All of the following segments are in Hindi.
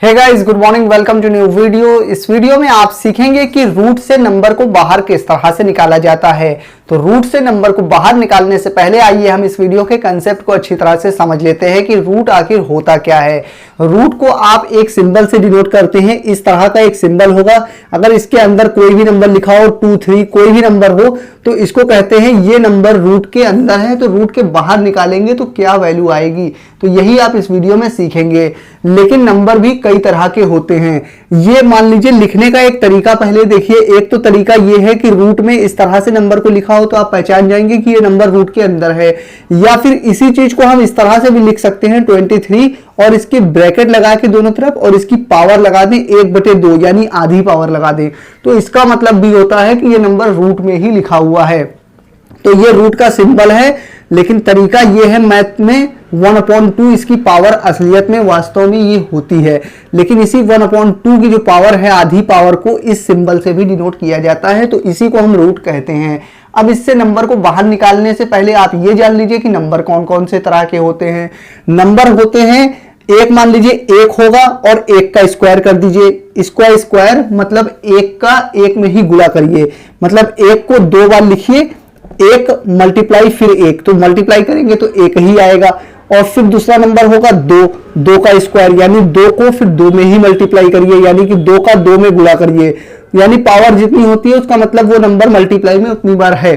Hey guys, good morning, welcome to new video. इस वीडियो में आप सीखेंगे कि रूट से नंबर को बाहर किस तरह से निकाला जाता है। तो रूट से नंबर को बाहर निकालने से पहले आइए हम इस वीडियो के कंसेप्ट को अच्छी तरह से समझ लेते हैं कि रूट आखिर होता क्या है। रूट को आप एक सिंबल से डिनोट करते हैं। इस तरह का एक सिंबल होगा। अगर इसके अंदर कोई भी नंबर लिखा हो, 2, 3 कोई भी नंबर हो, तो इसको कहते हैं ये नंबर रूट के अंदर है। तो रूट के बाहर निकालेंगे तो क्या वैल्यू आएगी, तो यही आप इस वीडियो में सीखेंगे। लेकिन नंबर भी कई तरह के होते हैं। ये मान लीजिए लिखने का एक तरीका पहले देखिए। एक तो तरीका ये है कि रूट में इस तरह से नंबर को लिखा हो तो आप पहचान जाएंगे कि ये नंबर रूट के अंदर है। या फिर इसी चीज को हम इस तरह से भी लिख सकते हैं 23 और इसकी ब्रैकेट लगा के दोनों तरफ और इसकी पावर लगा दें 1/2 यानी आधी पावर लगा दें। तो इसका मतलब भी होता है कि ये नंबर रूट में ही लिखा हुआ है। तो ये रूट का सिंबल है, लेकिन तरीका ये है मैथ में 1/2 इसकी पावर असलियत में वास्तव में ये होती है। लेकिन इसी 1/2 की जो पावर है, आधी पावर को इस सिंबल से भी डिनोट किया जाता है। तो इसी को हम रूट कहते हैं। अब इससे नंबर को बाहर निकालने से पहले आप ये जान लीजिए कि नंबर कौन कौन से तरह के होते हैं। नंबर होते हैं, एक मान लीजिए एक होगा और एक का स्क्वायर कर दीजिए। इसका स्क्वायर मतलब एक का एक में ही गुणा करिए। मतलब एक को 2 बार लिखिए, एक मल्टीप्लाई फिर एक, तो मल्टीप्लाई करेंगे तो एक ही आएगा। और फिर दूसरा नंबर होगा 2 का स्क्वायर यानी 2 को फिर 2 में ही मल्टीप्लाई करिए, यानी कि 2 का 2 में गुणा करिए। यानी पावर जितनी होती है उसका मतलब वो नंबर मल्टीप्लाई में उतनी बार है।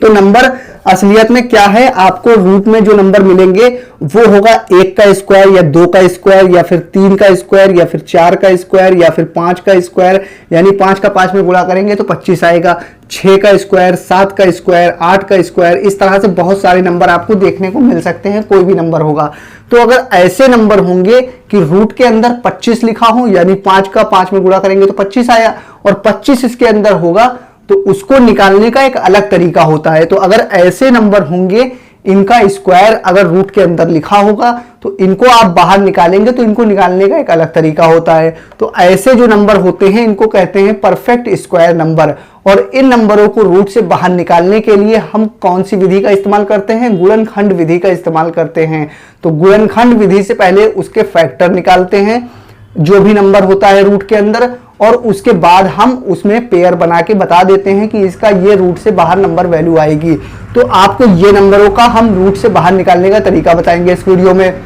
तो नंबर असलियत में क्या है, आपको रूट में जो नंबर मिलेंगे वो होगा 1 का स्क्वायर या 2 का स्क्वायर या फिर 3 का स्क्वायर या फिर 4 का स्क्वायर या फिर 5 का स्क्वायर, यानी 5 का 5 में गुणा करेंगे तो 25 आएगा। 6 का स्क्वायर, 7 का स्क्वायर, 8 का स्क्वायर, इस तरह से बहुत सारे नंबर आपको देखने को मिल सकते हैं। कोई भी नंबर होगा। तो अगर ऐसे नंबर होंगे कि रूट के अंदर 25 लिखा हो, यानी 5 का 5 में गुणा करेंगे तो 25 आया, और 25 इसके अंदर होगा, तो उसको निकालने का एक अलग तरीका होता है। तो अगर ऐसे नंबर होंगे, इनका स्क्वायर अगर रूट के अंदर लिखा होगा तो इनको आप बाहर निकालेंगे तो इनको निकालने का एक अलग तरीका होता है। तो ऐसे जो नंबर होते हैं इनको कहते हैं परफेक्ट स्क्वायर नंबर। और इन नंबरों को रूट से बाहर निकालने के लिए हम कौन सी विधि का इस्तेमाल करते हैं? गुणनखंड विधि का इस्तेमाल करते हैं। तो गुणनखंड विधि से पहले उसके फैक्टर निकालते हैं, जो भी नंबर होता है रूट के अंदर, और उसके बाद हम उसमें पेयर बना के बता देते हैं कि इसका ये रूट से बाहर नंबर वैल्यू आएगी। तो आपको ये नंबरों का हम रूट से बाहर निकालने का तरीका बताएंगे इस वीडियो में।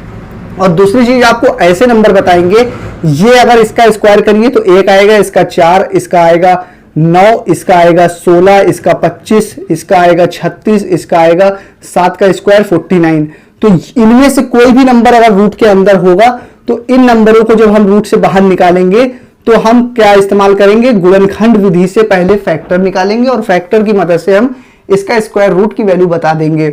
और दूसरी चीज आपको ऐसे नंबर बताएंगे, ये अगर इसका स्क्वायर करिए तो 1 आएगा, इसका 4, इसका आएगा 9, इसका आएगा 16, इसका 25, इसका आएगा 36, इसका आएगा 7 का स्क्वायर 49। तो इनमें से कोई भी नंबर अगर रूट के अंदर होगा तो इन नंबरों को जब हम रूट से बाहर निकालेंगे तो हम क्या इस्तेमाल करेंगे? गुणनखंड विधि से पहले फैक्टर निकालेंगे और फैक्टर की मदद से हम इसका स्क्वायर रूट की वैल्यू बता देंगे।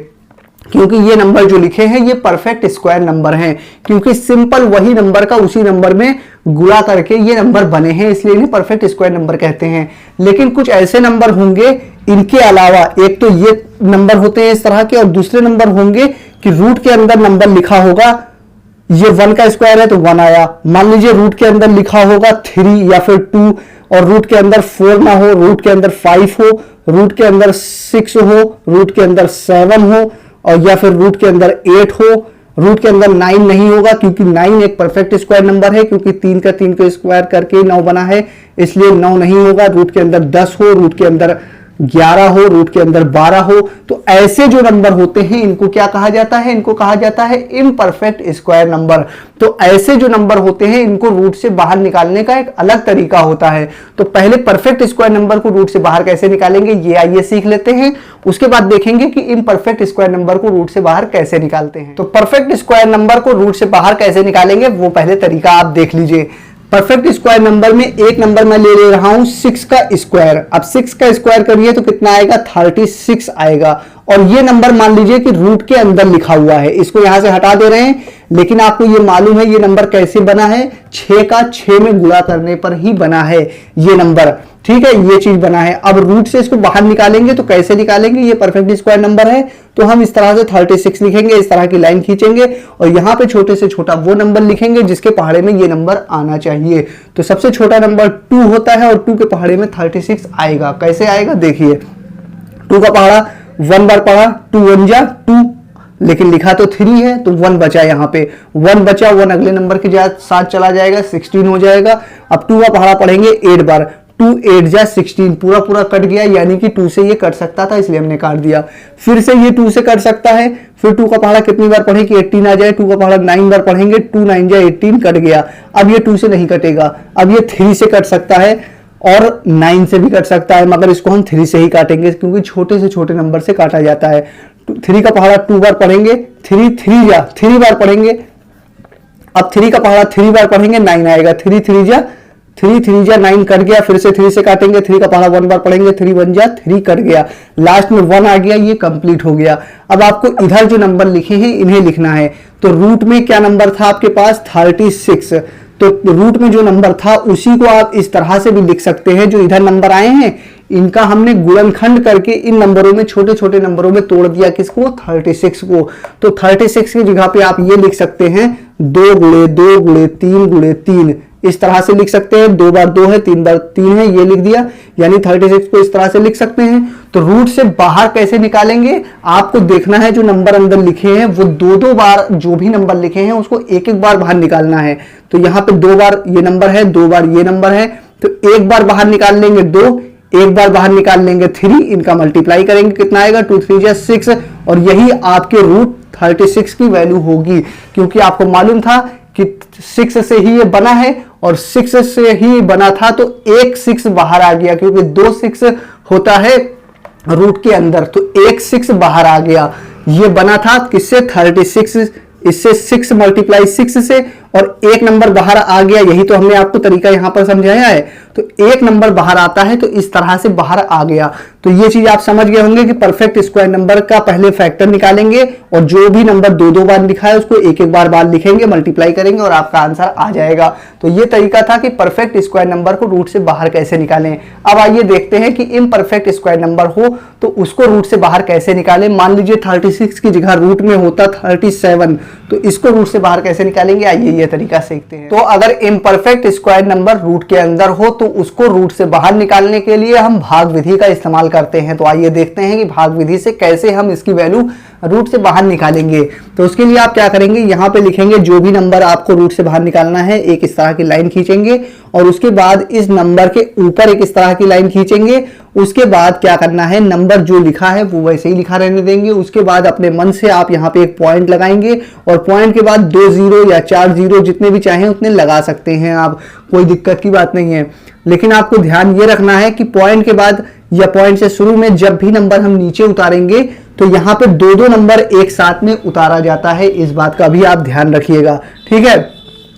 क्योंकि ये नंबर जो लिखे हैं ये परफेक्ट स्क्वायर नंबर हैं, क्योंकि सिंपल वही नंबर का उसी नंबर में गुणा करके ये नंबर बने हैं, इसलिए इन्हें परफेक्ट स्क्वायर नंबर कहते हैं। लेकिन कुछ ऐसे नंबर होंगे इनके अलावा, एक तो ये नंबर होते हैं इस तरह के, और दूसरे नंबर होंगे कि रूट के अंदर नंबर लिखा होगा, ये 1 का स्क्वायर है तो 1 आया। मान लीजिए रूट के अंदर लिखा होगा 3 या फिर 2, और रूट के अंदर 4 ना हो, रूट के अंदर 5 हो, रूट के अंदर 6 हो, रूट के अंदर 7 हो, और या फिर रूट के अंदर 8 हो, रूट के अंदर 9 नहीं होगा, क्योंकि 9 एक परफेक्ट स्क्वायर नंबर है, क्योंकि 3 का 3 को स्क्वायर करके 9 बना है, इसलिए 9 नहीं होगा। रूट के अंदर 10 हो, रूट के अंदर 11 हो, रूट के अंदर 12 हो। तो ऐसे जो नंबर होते हैं इनको क्या कहा जाता है? इनको कहा जाता है इम्परफेक्ट स्क्वायर नंबर। तो ऐसे जो नंबर होते हैं इनको रूट से बाहर निकालने का एक अलग तरीका होता है। तो पहले परफेक्ट स्क्वायर नंबर को रूट से बाहर कैसे निकालेंगे ये आइए सीख लेते हैं। उसके बाद देखेंगे कि इम्परफेक्ट स्क्वायर नंबर को रूट से बाहर कैसे निकालते हैं। तो परफेक्ट स्क्वायर नंबर को रूट से बाहर कैसे निकालेंगे वो पहले तरीका आप देख लीजिए। परफेक्ट स्क्वायर नंबर में एक नंबर मैं ले रहा हूं 6 का स्क्वायर। अब 6 का स्क्वायर करिए तो कितना आएगा? 36 आएगा। और ये नंबर मान लीजिए कि रूट के अंदर लिखा हुआ है, इसको यहां से हटा दे रहे हैं, लेकिन आपको ये मालूम है ये नंबर कैसे बना है? 6 का 6 में गुणा करने पर ही बना है ये नंबर। ठीक है, ये चीज बना है। अब रूट से इसको बाहर निकालेंगे तो कैसे निकालेंगे? ये परफेक्ट स्क्वायर नंबर है तो हम इस तरह से 36 लिखेंगे, इस तरह की लाइन खींचेंगे और यहां पे छोटे से छोटा वो नंबर लिखेंगे जिसके पहाड़े में ये नंबर आना चाहिए। तो सबसे छोटा नंबर 2 होता है और 2 के पहाड़े में 36 आएगा। कैसे आएगा देखिए, 2 का पहाड़ा 1 बार पढ़ा, 2 1 जा 2, लेकिन लिखा तो 3 है, तो 1 बचा यहाँ पे, 1 बचा, 1 अगले नंबर के साथ चला जाएगा, 16 हो जाएगा। अब 2 का पहाड़ा पढ़ेंगे 8 बार, 2 8 जा 16, पूरा पूरा कट गया, यानी कि 2 से ये कट सकता था इसलिए हमने काट दिया। फिर से ये 2 से कट सकता है, फिर 2 का पहाड़ा कितनी बार पढ़े कि 18 आ जाए, 2 का पहाड़ा 9 बार पढ़ेंगे, 2 9 जा 18, कट गया। अब ये 2 से नहीं कटेगा, अब ये 3 से कट सकता है और 9 से भी कट सकता है, मगर इसको हम 3 से ही काटेंगे क्योंकि छोटे से छोटे नंबर से काटा जाता है। 3 का पहाड़ा 2 बार पढ़ेंगे, 3 बार पढ़ेंगे। अब 3 का पहाड़ा 3 बार पढ़ेंगे, 9 आएगा, 3 3 जा 9 कट गया, फिर से 3 से काटेंगे, 3 का पहाड़ा 1 बार पढ़ेंगे, 3 1 जा 3 कट गया, लास्ट में 1 आ गया, ये कंप्लीट हो गया। अब आपको इधर जो नंबर लिखे हैं इन्हें लिखना है। तो रूट में क्या नंबर था आपके पास 36, तो रूट में जो नंबर था उसी को आप इस तरह से भी लिख सकते हैं। जो इधर नंबर आए हैं इनका हमने गुणनखंड करके इन नंबरों में छोटे छोटे नंबरों में तोड़ दिया, किसको 36 को। तो 36 की जगह पे आप ये लिख सकते हैं 2 गुणे 2 गुणे 3 गुणे 3, इस तरह से लिख सकते हैं। 2 बार 2 है, 3 बार 3 है, ये लिख दिया, यानी 36 को इस तरह से लिख सकते हैं। तो रूट से बाहर कैसे निकालेंगे, आपको देखना है जो नंबर अंदर लिखे हैं वो 2 बार, जो भी नंबर लिखे हैं उसको एक बार बाहर निकालना है। तो यहाँ पे 2 बार ये नंबर है, 2 बार ये नंबर है, तो एक बार बाहर निकाल लेंगे 2, एक बार बाहर निकाल लेंगे 3, इनका मल्टीप्लाई करेंगे, कितना आएगा 2 3 जा 6, और यही आपके रूट 36 की वैल्यू होगी। क्योंकि आपको मालूम था कि 6 से ही ये बना है और 6 से ही बना था, तो एक 6 बाहर आ गया, क्योंकि 2 6 होता है रूट के अंदर, तो एक 6 बाहर आ गया। ये बना था किससे 36, इससे 6 मल्टीप्लाई 6 से, और एक नंबर बाहर आ गया, यही तो हमने आपको तरीका यहां पर समझाया है। तो एक नंबर बाहर आता है तो इस तरह से बाहर आ गया। तो ये चीज आप समझ गए होंगे कि परफेक्ट स्क्वायर नंबर का पहले फैक्टर निकालेंगे और जो भी नंबर 2 बार लिखा है उसको एक बार लिखेंगे, मल्टीप्लाई करेंगे और आपका आंसर आ जाएगा। तो ये तरीका था कि परफेक्ट स्क्वायर नंबर को रूट से बाहर कैसे निकालें। अब आइए देखते हैं कि इम्परफेक्ट स्क्वायर नंबर हो तो उसको रूट से बाहर कैसे निकालें। मान लीजिए 36 की जगह रूट में होता 37, तो इसको रूट से बाहर कैसे निकालेंगे, आइए ये तरीका सीखते हैं। तो अगर इम्परफेक्ट स्क्वायर नंबर रूट के अंदर हो तो उसको रूट से बाहर निकालने के लिए हम भाग विधि का इस्तेमाल करते हैं। तो आइए देखते हैं कि भाग विधि से कैसे हम इसकी वैल्यू रूट से बाहर निकालेंगे। तो उसके लिए आप क्या करेंगे, यहाँ पे लिखेंगे जो भी नंबर आपको रूट से बाहर निकालना है, एक इस तरह की लाइन खींचेंगे और उसके बाद इस नंबर के ऊपर एक इस तरह की लाइन खींचेंगे। उसके बाद क्या करना है, नंबर जो लिखा है वो वैसे ही लिखा रहने देंगे। उसके बाद अपने मन से आप यहाँ पे एक पॉइंट लगाएंगे और पॉइंट के बाद 2 0 या 4 0 जितने भी चाहें उतने लगा सकते हैं आप, कोई दिक्कत की बात नहीं है। लेकिन आपको ध्यान ये रखना है कि पॉइंट के बाद या पॉइंट से शुरू में जब भी नंबर हम नीचे उतारेंगे तो यहाँ पे 2 नंबर एक साथ में उतारा जाता है, इस बात का भी आप ध्यान रखिएगा, ठीक है।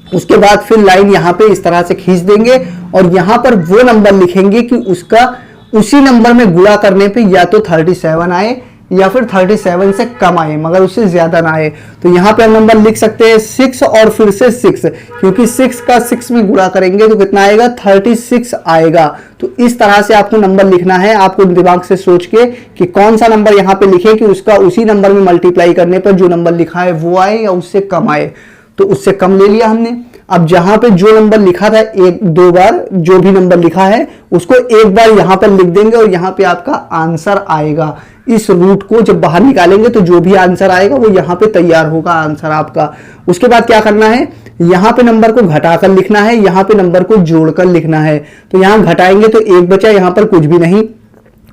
उसके बाद फिर लाइन यहाँ पे इस तरह से खींच देंगे और यहाँ पर वो नंबर लिखेंगे कि उसका उसी नंबर में गुणा करने पे या तो 37 आए या फिर 37 से कम आए, मगर उससे ज्यादा ना आए। तो यहाँ पे हम नंबर लिख सकते हैं 6 और फिर से 6, क्योंकि 6 का 6 में गुणा करेंगे तो कितना आएगा 36 आएगा। तो इस तरह से आपको नंबर लिखना है, आपको दिमाग से सोच के कि कौन सा नंबर यहाँ पे लिखे कि उसका उसी नंबर में मल्टीप्लाई करने पर जो नंबर लिखा है वो आए या उससे कम आए। तो उससे कम ले लिया हमने। अब जहां पे जो नंबर लिखा था 1-2 बार, जो भी नंबर लिखा है उसको एक बार यहां पर लिख देंगे और यहां पे आपका आंसर आएगा। इस रूट को जब बाहर निकालेंगे तो जो भी आंसर आएगा वो यहां पे तैयार होगा आंसर आपका। उसके बाद क्या करना है, यहां पे नंबर को घटाकर लिखना है, यहां पे नंबर को जोड़कर लिखना है। तो यहां घटाएंगे तो 1 बचा, यहां पर कुछ भी नहीं,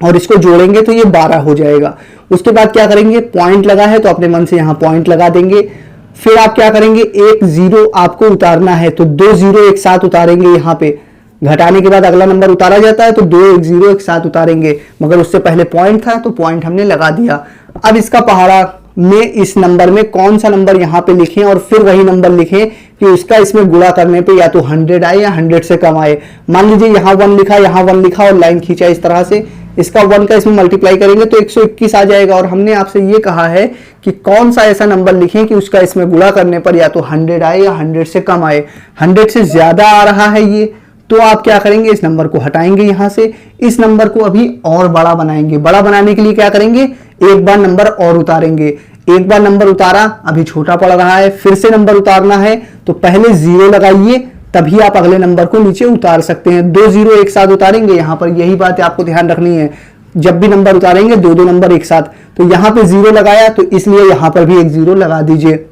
और इसको जोड़ेंगे तो ये 12 हो जाएगा। उसके बाद क्या करेंगे, पॉइंट लगा है तो अपने मन से यहां पॉइंट लगा देंगे। फिर आप क्या करेंगे, 1 0 आपको उतारना है तो 2 0 एक साथ उतारेंगे। यहाँ पे घटाने के बाद अगला नंबर उतारा जाता है तो 2 1 0 एक साथ उतारेंगे, मगर उससे पहले पॉइंट था तो पॉइंट हमने लगा दिया। अब इसका पहाड़ा में इस नंबर में कौन सा नंबर यहाँ पे लिखें और फिर वही नंबर लिखें कि उसका इसमें गुणा करने पे या तो 100 आए या 100 से कम आए। मान लीजिए यहाँ 1 लिखा, यहाँ 1 लिखा और लाइन खींचा इस तरह से, इसका 1 का इसमें मल्टीप्लाई करेंगे तो 121 आ जाएगा। और हमने आपसे ये कहा है कि कौन सा ऐसा नंबर लिखें कि उसका इसमें गुणा करने पर या तो 100 आए या 100 से कम आए। 100 से ज्यादा आ रहा है ये, तो आप क्या करेंगे, इस नंबर को हटाएंगे यहां से, इस नंबर को अभी और बड़ा बनाएंगे। बड़ा बनाने के लिए क्या करेंगे, एक बार नंबर और उतारेंगे। एक बार नंबर उतारा, अभी छोटा पड़ रहा है, फिर से नंबर उतारना है तो पहले 0 लगाइए, तभी आप अगले नंबर को नीचे उतार सकते हैं। 2 0 एक साथ उतारेंगे, यहां पर यही बात आपको ध्यान रखनी है। जब भी नंबर उतारेंगे दो दो नंबर एक साथ, तो यहाँ पे 0 लगाया तो इसलिए यहाँ पर भी एक 0 लगा दीजिए।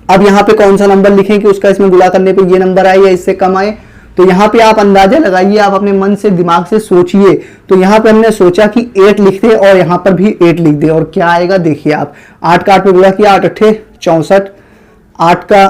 अब यहाँ पे कौन सा नंबर लिखें कि उसका इसमें गुणा करने पे ये नंबर आए या इससे कम आए, तो यहाँ पे आप अंदाजा लगाइए, आप अपने मन से दिमाग से सोचिए। तो यहाँ पे हमने सोचा कि 8 लिख दे और यहाँ पर भी 8 लिख दे, और क्या आएगा देखिए आप। 8 का 8 में गुणा किया 8 अट्ठे 64, 8 का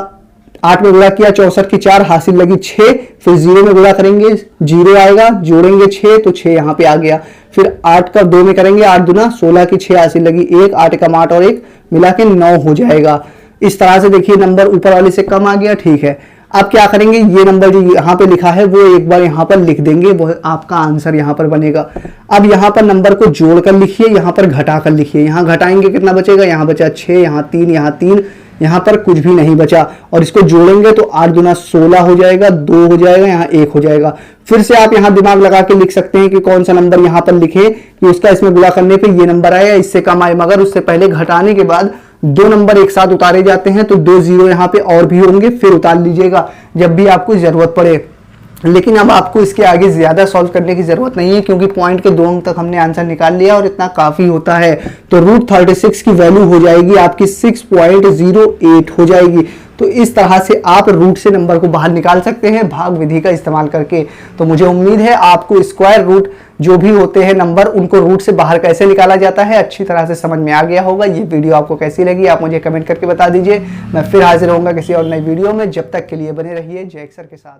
8 में गुणा किया 64 की 4 हासिल लगी 6, फिर 0 में गुणा करेंगे 0 आएगा, जोड़ेंगे 6 तो 6 यहाँ पे आ गया। फिर 8 का 2 में करेंगे 8 दूना 16 की 6 हासिल लगी 1, 8 का 8 और 1 मिला के 9 हो जाएगा। इस तरह से देखिए नंबर ऊपर वाले से कम आ गया, ठीक है। अब क्या करेंगे, ये नंबर जो यहाँ पे लिखा है वो एक बार यहाँ पर लिख देंगे, वो आपका आंसर यहाँ पर बनेगा। अब यहाँ पर नंबर को जोड़कर लिखिए, यहाँ पर घटाकर लिखिए। यहाँ घटाएंगे कितना बचेगा, यहाँ बचा 6, यहाँ 3, यहाँ 3, यहाँ पर कुछ भी नहीं बचा, और इसको जोड़ेंगे तो 8 दूना 16 हो जाएगा, 2 हो जाएगा, यहाँ 1 हो जाएगा। फिर से आप यहाँ दिमाग लगा के लिख सकते हैं कि कौन सा नंबर यहाँ पर लिखे कि उसका इसमें गुणा करने पे ये नंबर आया, इससे कम आए, मगर उससे पहले घटाने के बाद दो नंबर एक साथ उतारे जाते हैं तो 2 0 यहाँ पे और भी होंगे, फिर उतार लीजिएगा जब भी आपको जरूरत पड़े। लेकिन अब आपको इसके आगे ज्यादा सॉल्व करने की जरूरत नहीं है, क्योंकि पॉइंट के 2 अंक तक हमने आंसर निकाल लिया और इतना काफी होता है। तो √36 की वैल्यू हो जाएगी आपकी 6.08 हो जाएगी। तो इस तरह से आप रूट से नंबर को बाहर निकाल सकते हैं भाग विधि का इस्तेमाल करके। तो मुझे उम्मीद है आपको स्क्वायर रूट जो भी होते हैं नंबर, उनको रूट से बाहर कैसे निकाला जाता है अच्छी तरह से समझ में आ गया होगा। ये वीडियो आपको कैसी लगी आप मुझे कमेंट करके बता दीजिए। मैं फिर हाजिर होऊंगा किसी और नई वीडियो में। जब तक के लिए बने रहिए जय अक्षर के साथ।